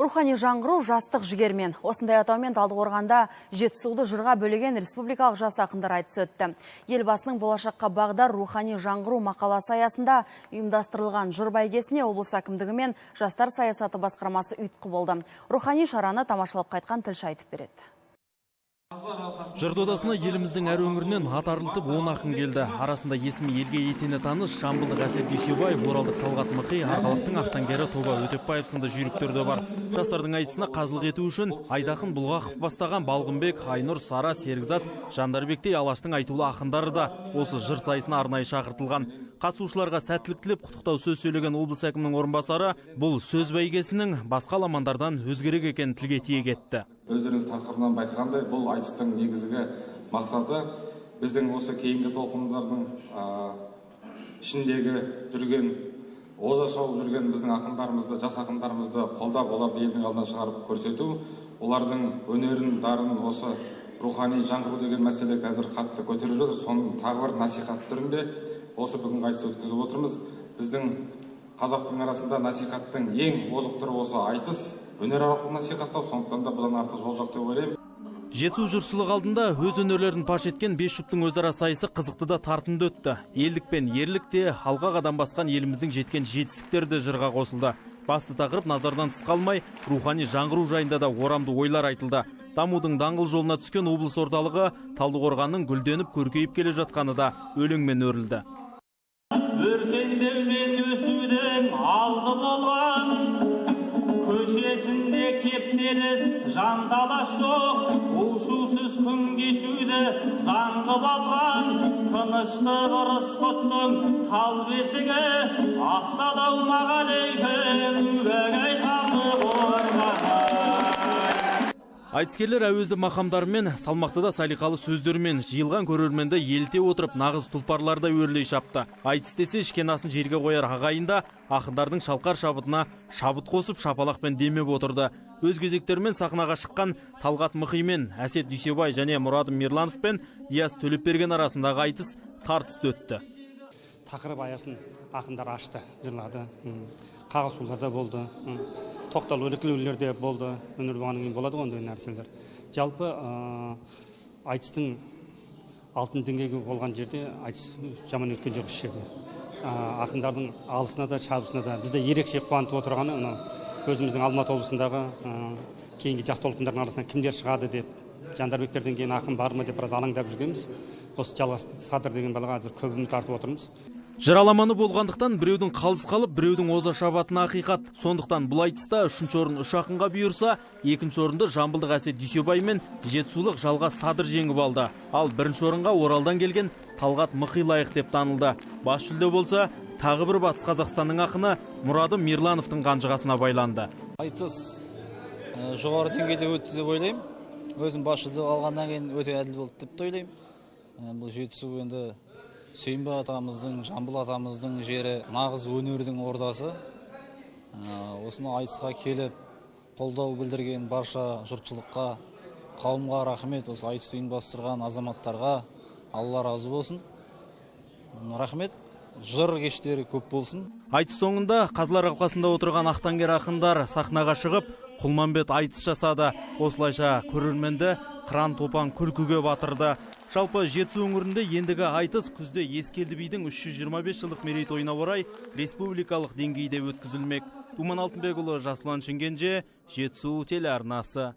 Рухани жаңғыру жастық жігермен. Осындай атаумен Талдықорғанда Жетісуды жырға бөлеген республикалық жас ақындар айтысы өтті. Елбасының болашаққа бағдар рухани жаңғыру мақаласы аясында ұйымдастырылған жыр бәйгесіне облыс әкімдігі мен жастар саясаты басқармасы ұйытқы болды. Рухани шараны тамашалап қайтқан тілші айтып береді. Жыр додасына еліміздің әр өңірінен ат арылтып 10 ақын келді. Арасында есімі елге етене таныс жамбылдық Әсет Дүйсебай, оралдық Талғат Мықи, Арқалықтың ақтаңгері Тоба Өтепбаев сынды жүйріктер де бар. Жастардың айтысына қазылық ету үшін Айдақын Бұлғақов бастаған Балғынбек, Айнұр, Сара, Серікзат, Жандарбектей Алаштың айтулы ақындары да осы жыр сайысына арнайы шақыртылған. Қатысушыларға сәттілік тілеп құттықтау сөз сөйлеген облыс әкімінің орынбасары бұл сөз бәйгесінің басқа аламандардан өзгерек екенін тілге тиек етті. Өздеріңіз тақырыбынан байқағандай, бұл айтыстың негізгі мақсаты біздің осы кейінгі толқындардың ішіндегі жүрген, оза шауып жүрген біздің ақындарымызды, жас ақындарымызды қолдап, оларды елдің алдына шығарып көрсету, олардың өнерін, дарын осы рухани жаңғыру деген мәселе қазір қатты көтеріп жатыр. Соның тағы бір насихат түрінде осы бүгінгі айтыс өткізіп отырмыз. Біздің қазақтың арасында насихаттың ең озық түрі осы айтыс, өнер арқылы насихаттау, сондықтан да бұдан артық жол жоқ деп ойлаймын. Жетісу жұртшылық алдында өз өнерлерін паш еткен 5 жұптың өзара сайысы қызықты да тартымды өтті. Елдік пен ерлік те, алға қадам басқан еліміздің жеткен жетістіктері де жырға қосылды. Басты тақырып назардан тыс қалмай, рухани жаңғыру жайында да орамды ойлар айтылды. Дамудың даңғыл жолына түскен облыс орталығы Талдықорғанның гүлденіп көркейіп келе жатқаны да өлеңмен өрілді. Өркендеумен өсудің алды болған, көшесінде кептеліс жанталас жоқ, ушусыз күн кешуді заңғы алған, тыныштық ырысқұттың тал бесігі, ассалаумағалейкум өгей Талдықорған. Айтыскерлер әуезді мақамдарымен, салмақты да салиқалы сөздермен жиылған көрерменді елте отырып нағыз тұлпарларда өрлей шапты. Айтыс десе ішкен асын жерге қояр ағайында ақындардың шалқар шабытына шабыт қосып шапалақпен демеп отырды. Өз кезектерімен сахнаға шыққан Талғат Мықи мен Әсет Дүйсебай және Мұрадым Мирланов пен Диас Төлепберген арасындағы айтыс тартысты өтті. Тақырып аясын ақындар ашты, жырлады, қағысуларда болды, тоқтал өлеклеулерде болды, өнер болғаннан кейін болады ондай нәрселер. Жалпы айтыстың алтын деңгейге болған жерде айтыс жаман өткен жоқ іс жерде. Ақындардың алысына да шабысына да бізде ерекше қуантып отырғаны өзіміздің Алматы облысындағы кейінгі жас толқындардың арасынан кімдер шығады деп, Жандарбектерден кейін ақын бар ма деп біраз алаңдап жүргенбіз. Осы Жалғас Садыр деген балаға қазір көп үміт артып отырмыз. Жыр аламаны болғандықтан біреудің қалыс қалып, біреудің оза шабатыны ақиқат. Сондықтан бұл айтыста 3-ші орын 3 ақынға бұйырса, 2-ші орынды жамбылдық Әсет Дүйсебай мен жетісулық Жалғас Садыр жеңіп алды. Ал 1-ші орынға Оралдан келген Талғат Мықи лайық деп танылды. Бас жүлде болса, тағы бір Батыс Қазақстанның ақыны Мұрадым Мирлановтың қанжығасына байланды. Айтыс жоғары деңгейде өтті деп ойлаймын. Өзім бас жүлде алғаннан кейін өте әділ болды деп ойлаймын. Бұл Жетісу енді Сүйінбай атамыздың, Жамбыл атамыздың жері нағыз өнердің ордасы. Осыны айтысқа келіп, қолдау білдірген барша жұртшылыққа, қауымға рахмет. Осы айтыс ұйымдастырған азаматтарға Алла разы болсын. Рахмет. Жыр кештері көп болсын. Айтыс соңында қазылар алқасында отырған ақтаңгер ақындар сахнаға шығып, құлманбет айтыс жасады. Осылайша көрерменді қыран топан күлкіге батырды. Жалпы Жетісу өңірінде ендігі айтыс күзде Ескелді бидің 325 жылдық мерейтойына орай республикалық деңгейде өткізілмек. Думан Алтынбекұлы, Жасұлан Шынгенже, Жетісу телеарнасы.